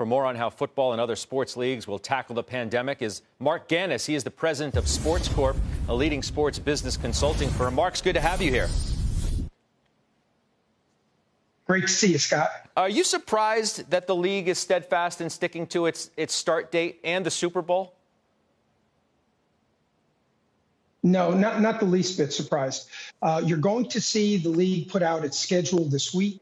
For more on how football and other sports leagues will tackle the pandemic is Marc Ganis. He is the president of Sports Corp, a leading sports business consulting firm. Marc, it's good to have you here. Great to see you, Scott. Are you surprised that the league is steadfast in sticking to its start date and the Super Bowl? No, not the least bit surprised. You're going to see the league put out its schedule this week.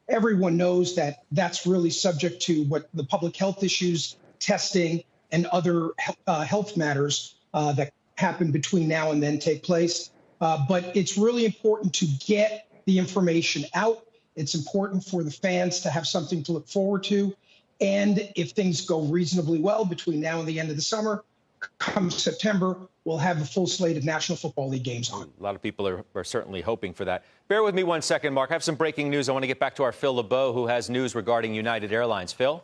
Everyone knows that that's really subject to what the public health issues, testing, and other health matters that happen between now and then take place. But it's really important to get the information out. It's important for the fans to have something to look forward to. And if things go reasonably well between now and the end of the summer, come September, we'll have a full slate of National Football League games on. A lot of people are certainly hoping for that. Bear with me one second, Marc. I have some breaking news. I want to get back to our Phil LeBeau, who has news regarding United Airlines. Phil?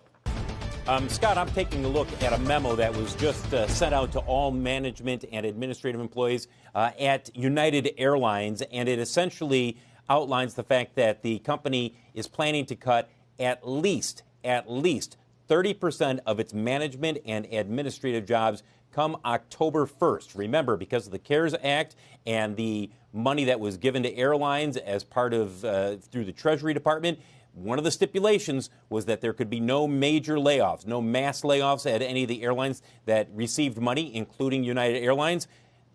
Scott, I'm taking a look at a memo that was just sent out to all management and administrative employees at United Airlines, and it essentially outlines the fact that the company is planning to cut at least 30% of its management and administrative jobs come October 1st. Remember, because of the CARES Act and the money that was given to airlines as part of through the Treasury Department, one of the stipulations was that there could be no major layoffs, no mass layoffs at any of the airlines that received money, including United Airlines,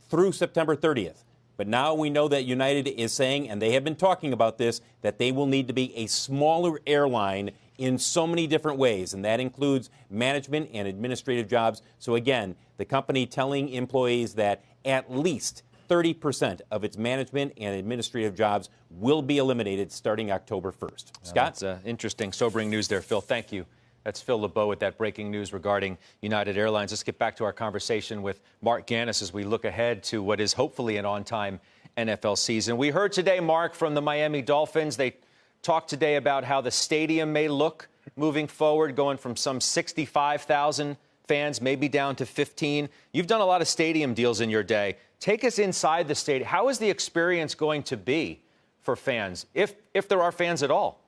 through September 30th. But now we know that United is saying, and they have been talking about this, that they will need to be a smaller airline in so many different ways, and that includes management and administrative jobs. So again, the company telling employees that at least 30% of its management and administrative jobs will be eliminated starting October 1st. Scott? That's interesting, sobering news there, Phil. Thank you. That's Phil LeBeau with that breaking news regarding United Airlines. Let's get back to our conversation with Marc Ganis as we look ahead to what is hopefully an on-time NFL season. We heard today, Marc, from the Miami Dolphins. They talked today about how the stadium may look moving forward, going from some 65,000 fans, maybe down to 15. You've done a lot of stadium deals in your day. Take us inside the stadium. How is the experience going to be for fans, if there are fans at all?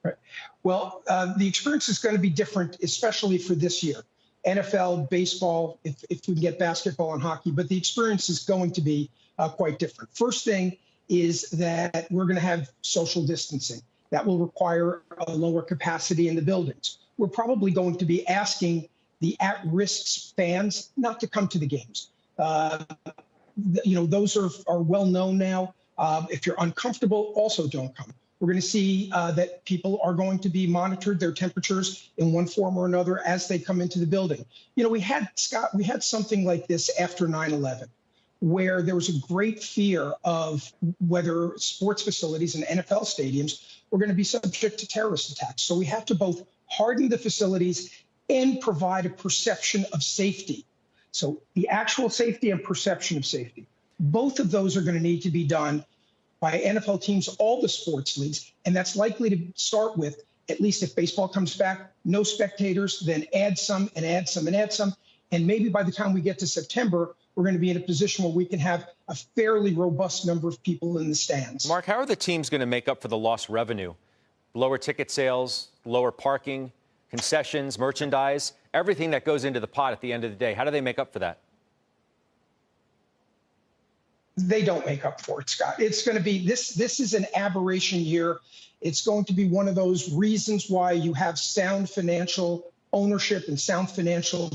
Right. Well, the experience is going to be different, especially for this year. NFL, baseball, if we can get basketball and hockey, but the experience is going to be quite different. First thing is that we're going to have social distancing. That will require a lower capacity in the buildings. We're probably going to be asking the at-risk fans not to come to the games. Those are well known now. If you're uncomfortable, also don't come. We're going to see that people are going to be monitored, their temperatures in one form or another as they come into the building. We had something like this after 9/11, where there was a great fear of whether sports facilities and NFL stadiums were going to be subject to terrorist attacks. So we have to both harden the facilities and provide a perception of safety. So the actual safety and perception of safety, both of those are going to need to be done by NFL teams, all the sports leagues, and that's likely to start with, at least if baseball comes back, no spectators, then add some and add some and add some. And maybe by the time we get to September, we're going to be in a position where we can have a fairly robust number of people in the stands. Marc, how are the teams going to make up for the lost revenue? Lower ticket sales, lower parking, concessions, merchandise, everything that goes into the pot at the end of the day. How do they make up for that? They don't make up for it, Scott. It's going to be this is an aberration year. It's going to be one of those reasons why you have sound financial ownership and sound financial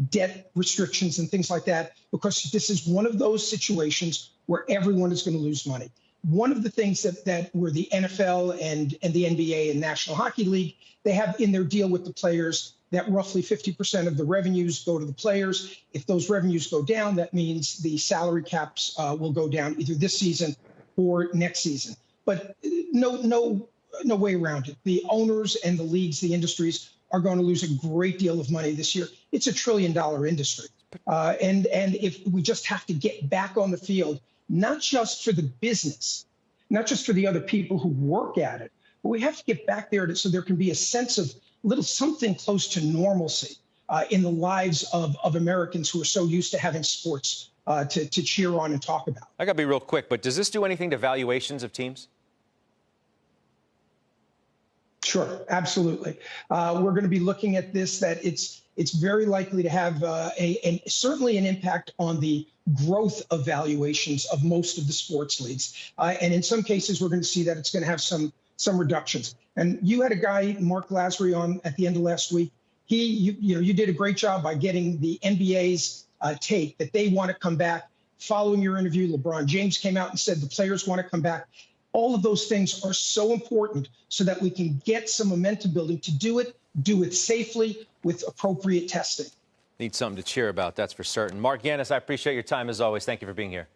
debt restrictions and things like that, because this is one of those situations where everyone is going to lose money. One of the things that were the NFL and the NBA and National Hockey League, they have in their deal with the players that roughly 50% of the revenues go to the players. If those revenues go down, that means the salary caps will go down either this season or next season. But no way around it. The owners and the leagues, the industries, are going to lose a great deal of money this year. It's $1 trillion industry. And if we just have to get back on the field, not just for the business, not just for the other people who work at it, but we have to get back there so there can be a sense of little something close to normalcy in the lives of Americans who are so used to having sports to cheer on and talk about. I got to be real quick, but does this do anything to valuations of teams? Sure, absolutely. We're going to be looking at this, that it's very likely to have certainly an impact on the growth of valuations of most of the sports leagues. And in some cases, we're going to see that it's going to have some reductions. And you had a guy, Mark Lasry, on at the end of last week. You did a great job by getting the NBA's take that they want to come back. Following your interview, LeBron James came out and said the players want to come back. All of those things are so important so that we can get some momentum building to do it safely with appropriate testing. Need something to cheer about, that's for certain. Marc Ganis, I appreciate your time as always. Thank you for being here.